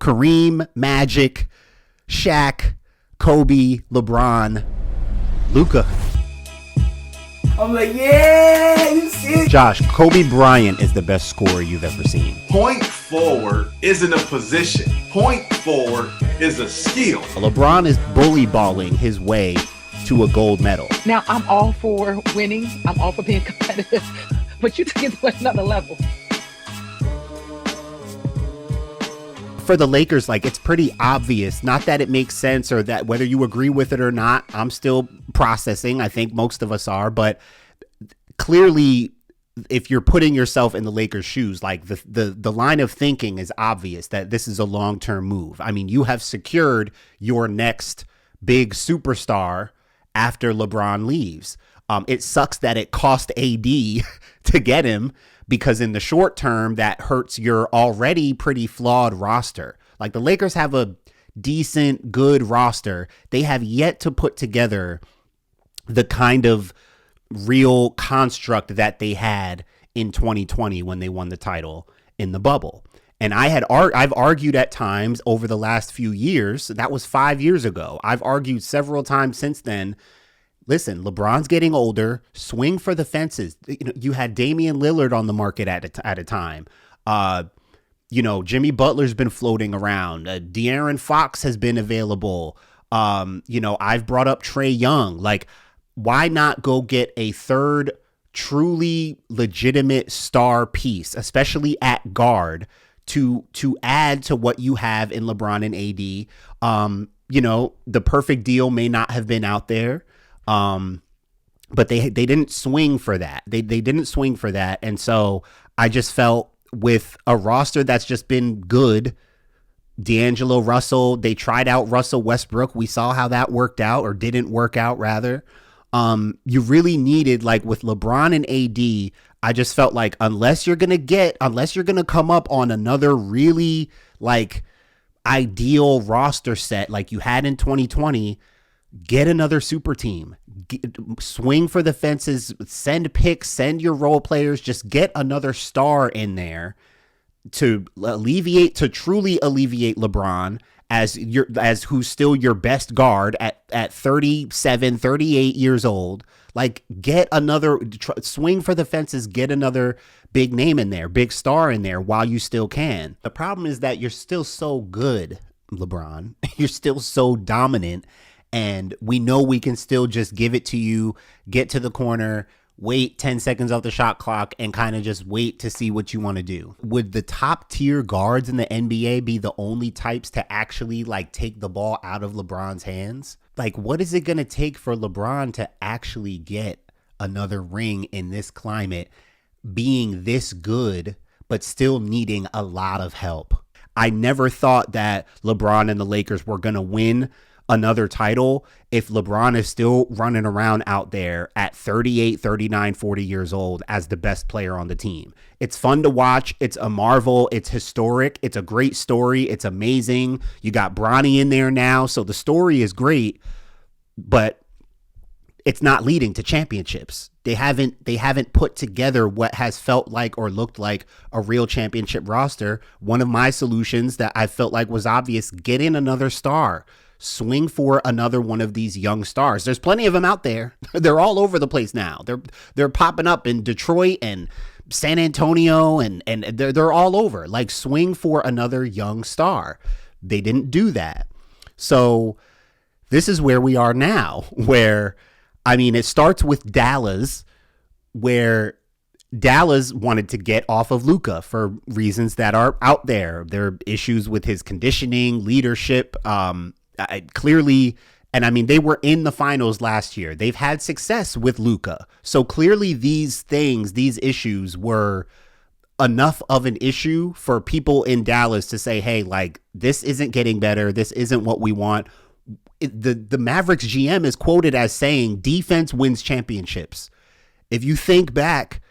Kareem, Magic, Shaq, Kobe, LeBron, Luka. I'm like, yeah, you see it. Josh, Kobe Bryant is the best scorer you've ever seen. Point forward isn't a position. Point forward is a skill. LeBron is bully balling his way to a gold medal. Now, I'm all for winning. I'm all for being competitive. But you took it to another level. For the Lakers, like, it's pretty obvious, not that it makes sense or that whether you agree with it or not, I'm still processing. I think most of us are, but clearly if you're putting yourself in the Lakers' shoes, like the line of thinking is obvious that this is a long-term move. I mean, you have secured your next big superstar after LeBron leaves. It sucks that it cost AD to get him, because in the short term, that hurts your already pretty flawed roster. Like, the Lakers have a decent, good roster. They have yet to put together the kind of real construct that they had in 2020 when they won the title in the bubble. And I've argued at times over the last few years, that was 5 years ago. I've argued several times since then. Listen, LeBron's getting older. Swing for the fences. You had Damian Lillard on the market at a time. Jimmy Butler's been floating around. De'Aaron Fox has been available. I've brought up Trae Young. Like, why not go get a third truly legitimate star piece, especially at guard, to add to what you have in LeBron and AD? The perfect deal may not have been out there. But they didn't swing for that. They didn't swing for that. And so I just felt with a roster that's just been good, D'Angelo Russell, they tried out Russell Westbrook. We saw how that worked out, or didn't work out rather. You really needed, like with LeBron and AD, I just felt like unless you're going to come up on another really like ideal roster set like you had in 2020, get another super team, swing for the fences, send picks, send your role players, just get another star in there to truly alleviate LeBron as who's still your best guard at 37, 38 years old. Like, get another swing for the fences, get another big name in there, big star in there while you still can. The problem is that you're still so good, LeBron. You're still so dominant. And we know we can still just give it to you, get to the corner, wait 10 seconds off the shot clock, and kind of just wait to see what you want to do. Would the top tier guards in the NBA be the only types to actually like take the ball out of LeBron's hands? Like, what is it going to take for LeBron to actually get another ring in this climate, being this good, but still needing a lot of help? I never thought that LeBron and the Lakers were going to win another title if LeBron is still running around out there at 38, 39, 40 years old as the best player on the team. It's fun to watch. It's a marvel. It's historic. It's a great story. It's amazing. You got Bronny in there now, so the story is great, but it's not leading to championships. They haven't put together what has felt like or looked like a real championship roster. One of my solutions that I felt like was obvious: get in another star. Swing for another one of these young stars. There's plenty of them out there. They're all over the place now. They're popping up in Detroit and San Antonio, and they're all over. Like, swing for another young star. They didn't do that. So this is where we are now, where, I mean, it starts with Dallas, where Dallas wanted to get off of Luka for reasons that are out there. There are issues with his conditioning, leadership, clearly, and I mean, they were in the finals last year. They've had success with Luka. So clearly these issues were enough of an issue for people in Dallas to say, hey, like, this isn't getting better. This isn't what we want. The Mavericks GM is quoted as saying defense wins championships. If you think back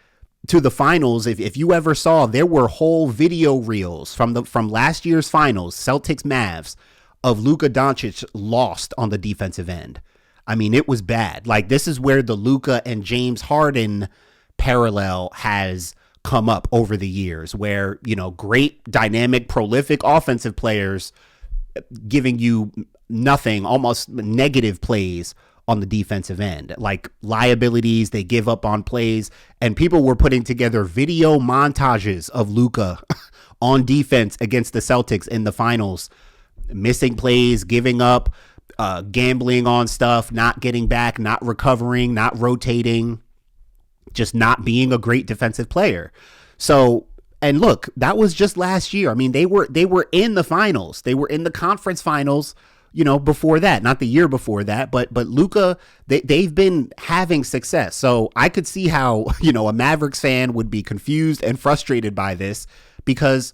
to the finals, if you ever saw, there were whole video reels from last year's finals, Celtics Mavs, of Luka Doncic lost on the defensive end. I mean, it was bad. Like, this is where the Luka and James Harden parallel has come up over the years where, great, dynamic, prolific offensive players giving you nothing, almost negative plays on the defensive end, like liabilities. They give up on plays, and people were putting together video montages of Luka on defense against the Celtics in the finals, missing plays, giving up, gambling on stuff, not getting back, not recovering, not rotating, just not being a great defensive player. So, and look, that was just last year. I mean, they were in the finals. They were in the conference finals, before that, not the year before that, but Luka, they've been having success. So I could see how, a Mavericks fan would be confused and frustrated by this because,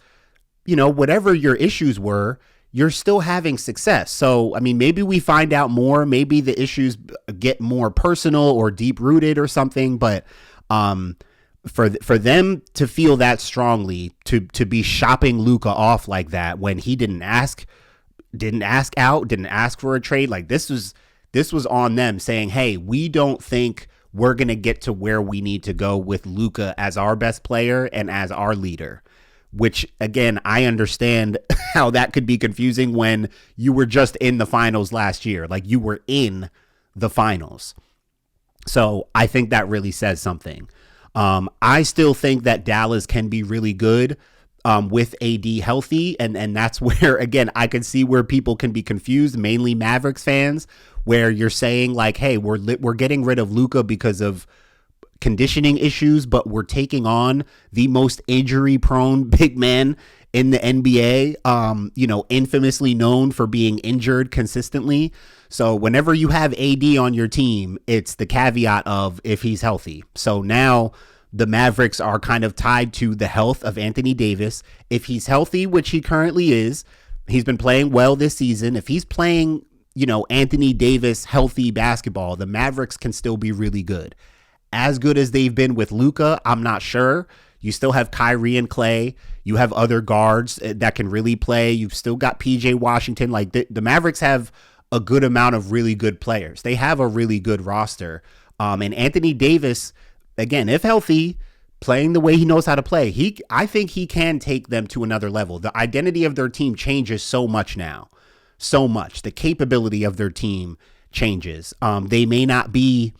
whatever your issues were, you're still having success. So, I mean, maybe we find out more, maybe the issues get more personal or deep rooted or something, but, for them to feel that strongly, to be shopping Luka off like that when he didn't ask out, didn't ask for a trade, like this was on them saying, hey, we don't think we're going to get to where we need to go with Luka as our best player and as our leader, which again, I understand how that could be confusing when you were just in the finals last year, like you were in the finals. So I think that really says something. I still think that Dallas can be really good with AD healthy. And that's where, again, I can see where people can be confused, mainly Mavericks fans, where you're saying like, hey, we're getting rid of Luka because of conditioning issues, but we're taking on the most injury prone big man in the NBA, infamously known for being injured consistently. So whenever you have AD on your team, it's the caveat of if he's healthy. So now the Mavericks are kind of tied to the health of Anthony Davis. If he's healthy, which he currently is, he's been playing well this season. If he's playing, Anthony Davis healthy basketball, the Mavericks can still be really good. As good as they've been with Luka, I'm not sure. You still have Kyrie and Clay. You have other guards that can really play. You've still got PJ Washington. Like the Mavericks have a good amount of really good players. They have a really good roster. And Anthony Davis, again, if healthy, playing the way he knows how to play, I think he can take them to another level. The identity of their team changes so much now. So much. The capability of their team changes. They may not be,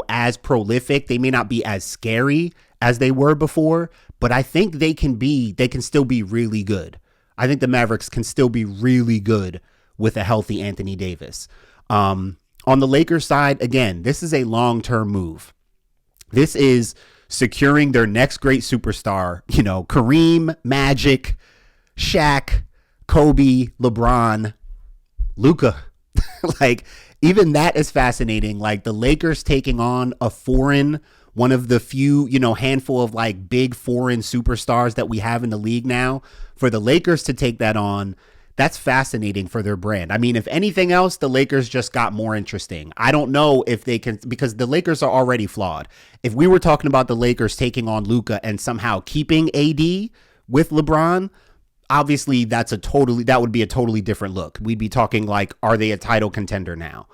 as prolific. They may not be as scary as they were before, but I think they can still be really good. I think the Mavericks can still be really good with a healthy Anthony Davis. On the Lakers side, again, this is a long-term move. This is securing their next great superstar, Kareem, Magic, Shaq, Kobe, LeBron, Luka. Like, even that is fascinating. Like the Lakers taking on one of the few, handful of like big foreign superstars that we have in the league now. For the Lakers to take that on, that's fascinating for their brand. I mean, if anything else, the Lakers just got more interesting. I don't know if they can, because the Lakers are already flawed. If we were talking about the Lakers taking on Luka and somehow keeping AD with LeBron, obviously that would be a totally different look. We'd be talking like, are they a title contender now?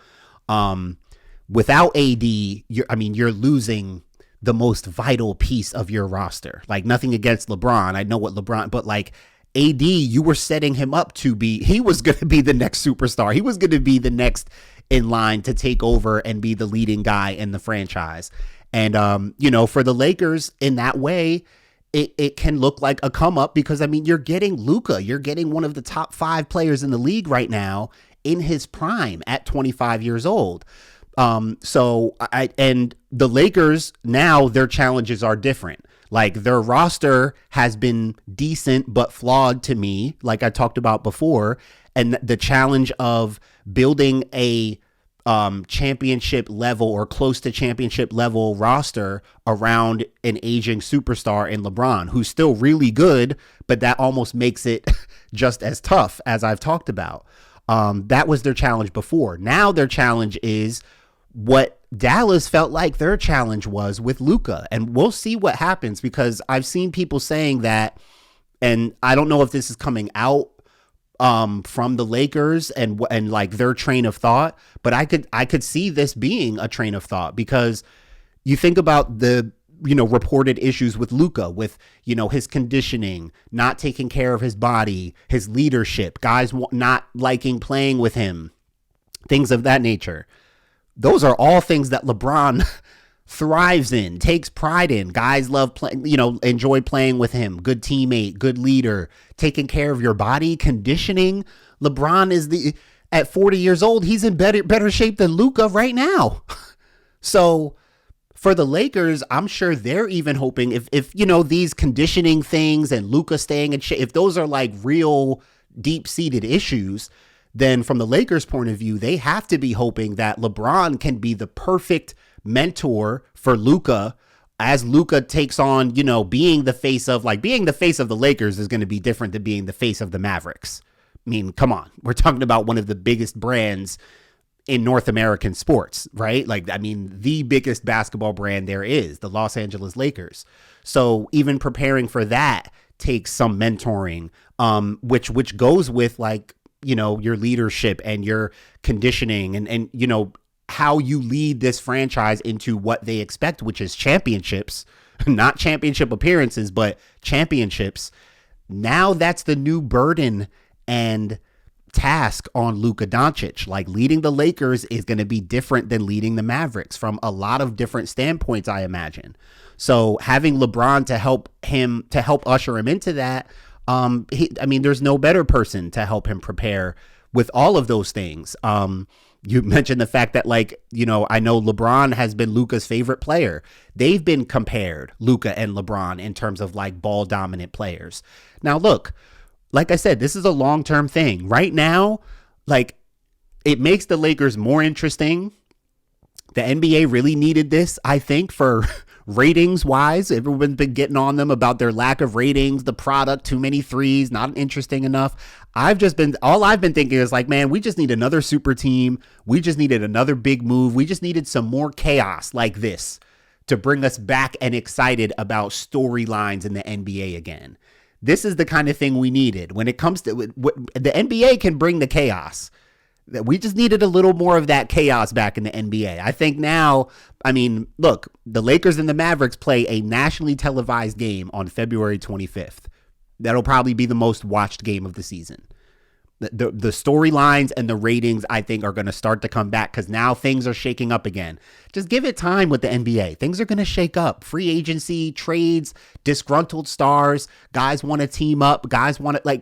Without AD, you're losing the most vital piece of your roster. Like, nothing against LeBron. I know what LeBron, but like AD, you were setting him up he was going to be the next superstar. He was going to be the next in line to take over and be the leading guy in the franchise. And, for the Lakers in that way, it can look like a come up because, you're getting Luka. You're getting one of the top 5 players in the league right now in his prime at 25 years old. And the Lakers now, their challenges are different. Like their roster has been decent, but flawed to me, like I talked about before. And the challenge of building a championship level or close to championship level roster around an aging superstar in LeBron, who's still really good, but that almost makes it just as tough as I've talked about. That was their challenge before. Now their challenge is what Dallas felt like their challenge was with Luka. And we'll see what happens, because I've seen people saying that, and I don't know if this is coming out from the Lakers and like their train of thought, but I could see this being a train of thought, because you think about the reported issues with Luka, with, his conditioning, not taking care of his body, his leadership, guys not liking playing with him, things of that nature. Those are all things that LeBron thrives in, takes pride in. Guys love playing, enjoy playing with him. Good teammate, good leader, taking care of your body, conditioning. LeBron is at 40 years old, he's in better shape than Luka right now. So for the Lakers, I'm sure they're even hoping if these conditioning things and Luka staying in shape, if those are like real deep-seated issues, then from the Lakers' point of view, they have to be hoping that LeBron can be the perfect mentor for Luka as Luka takes on, being the face of the Lakers is going to be different than being the face of the Mavericks. I mean, come on. We're talking about one of the biggest brands in North American sports, right? The biggest basketball brand there is, the Los Angeles Lakers. So even preparing for that takes some mentoring, which goes with your leadership and your conditioning and how you lead this franchise into what they expect, which is championships, not championship appearances, but championships. Now that's the new burden and task on Luka Doncic. Leading the Lakers is going to be different than leading the Mavericks from a lot of different standpoints, I imagine. So having LeBron to help usher him into that, there's no better person to help him prepare with all of those things. You mentioned the fact that I know LeBron has been Luka's favorite player. They've been compared, Luka and LeBron, in terms of ball dominant players. Now, look, like I said, this is a long-term thing. Right now, it makes the Lakers more interesting. The NBA really needed this, I think, for ratings-wise. Everyone's been getting on them about their lack of ratings, the product, too many threes, not interesting enough. All I've been thinking is man, we just need another super team. We just needed another big move. We just needed some more chaos like this to bring us back and excited about storylines in the NBA again. This is the kind of thing we needed. When it comes to the NBA can bring the chaos. We just needed a little more of that chaos back in the NBA. I think now, look, the Lakers and the Mavericks play a nationally televised game on February 25th. That'll probably be the most watched game of the season. The storylines and the ratings, I think, are going to start to come back because now things are shaking up again. Just give it time with the NBA. Things are going to shake up. Free agency, trades, disgruntled stars, guys want to team up, guys want to,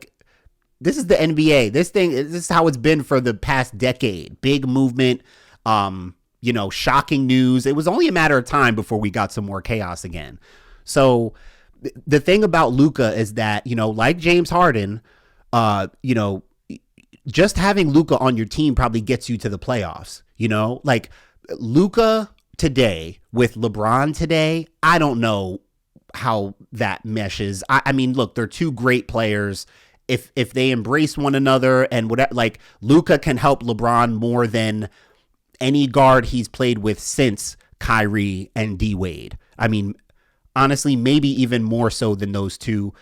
this is the NBA. This is how it's been for the past decade. Big movement, shocking news. It was only a matter of time before we got some more chaos again. So the thing about Luka is that, like James Harden, just having Luka on your team probably gets you to the playoffs. Luka today with LeBron today, I don't know how that meshes. Look, they're two great players. If they embrace one another and whatever, Luka can help LeBron more than any guard he's played with since Kyrie and D Wade. Honestly, maybe even more so than those two,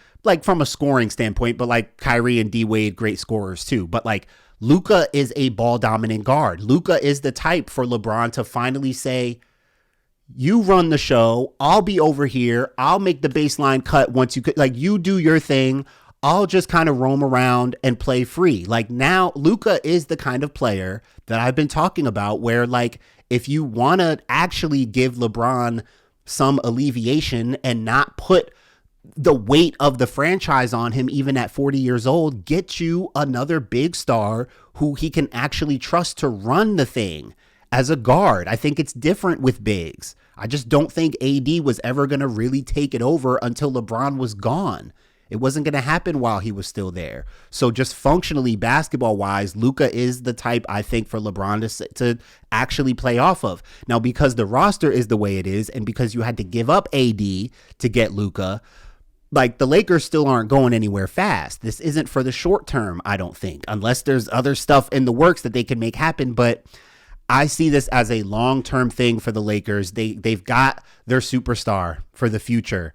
from a scoring standpoint, but Kyrie and D Wade, great scorers too. But Luka is a ball dominant guard. Luka is the type for LeBron to finally say, you run the show. I'll be over here. I'll make the baseline cut once you could, you do your thing. I'll just kind of roam around and play free. Now Luka is the kind of player that I've been talking about where if you want to actually give LeBron some alleviation and not put the weight of the franchise on him, even at 40 years old, get you another big star who he can actually trust to run the thing as a guard. I think it's different with bigs. I just don't think AD was ever going to really take it over until LeBron was gone. It wasn't going to happen while he was still there. So just functionally, basketball-wise, Luka is the type, I think, for LeBron to actually play off of. Now, because the roster is the way it is, and because you had to give up AD to get Luka, the Lakers still aren't going anywhere fast. This isn't for the short term, I don't think, unless there's other stuff in the works that they can make happen. But I see this as a long-term thing for the Lakers. They've got their superstar for the future.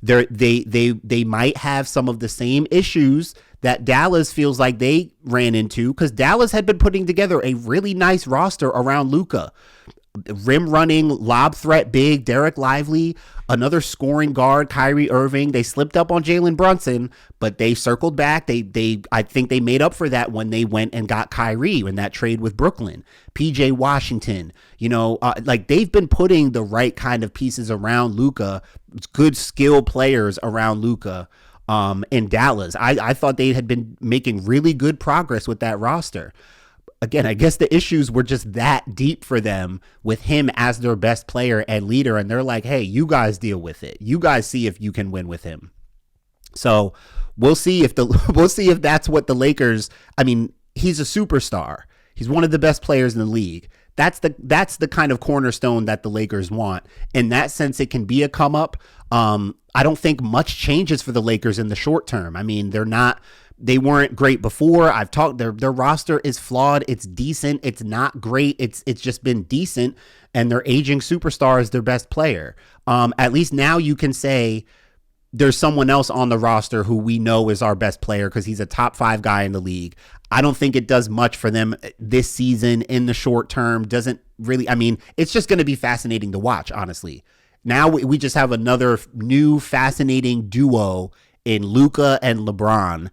They might have some of the same issues that Dallas feels like they ran into, because Dallas had been putting together a really nice roster around Luka. rim running, lob threat big, Derek Lively, another scoring guard, Kyrie Irving. They slipped up on Jalen Brunson, but they circled back. I think they made up for that when they went and got Kyrie in that trade with Brooklyn. PJ Washington, like they've been putting the right kind of pieces around Luka, good skill players around Luka. In Dallas, I thought they had been making really good progress with that roster. Again, I guess the issues were just that deep for them with him as their best player and leader. And they're like, hey, you guys deal with it. You guys see if you can win with him. So we'll see if that's what the Lakers, I mean, he's a superstar. He's one of the best players in the league. That's the kind of cornerstone that the Lakers want. In that sense, it can be a come up. I don't think much changes for the Lakers in the short term. I mean, they weren't great before. I've talked, their roster is flawed. It's decent. It's not great. It's just been decent. And their aging superstar is their best player. At least now you can say there's someone else on the roster who we know is our best player because he's a top 5 guy in the league. I don't think it does much for them this season in the short term. Doesn't really, I mean, it's just going to be fascinating to watch, honestly. Now we just have another new fascinating duo in Luka and LeBron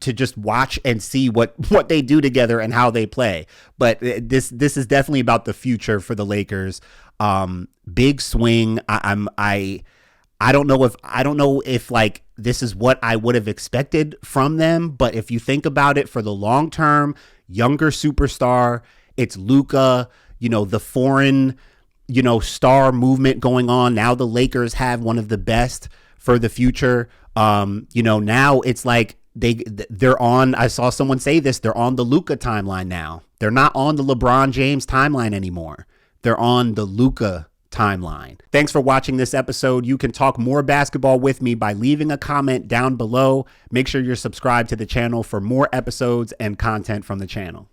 to just watch and see what they do together and how they play. But this is definitely about the future for the Lakers. Big swing. I don't know if like this is what I would have expected from them, but if you think about it for the long term, younger superstar, it's Luka, the foreign, star movement going on. Now the Lakers have one of the best for the future. Now it's like they're on, I saw someone say this, they're on the Luka timeline now. They're not on the LeBron James timeline anymore. They're on the Luka timeline. Thanks for watching this episode. You can talk more basketball with me by leaving a comment down below. Make sure you're subscribed to the channel for more episodes and content from the channel.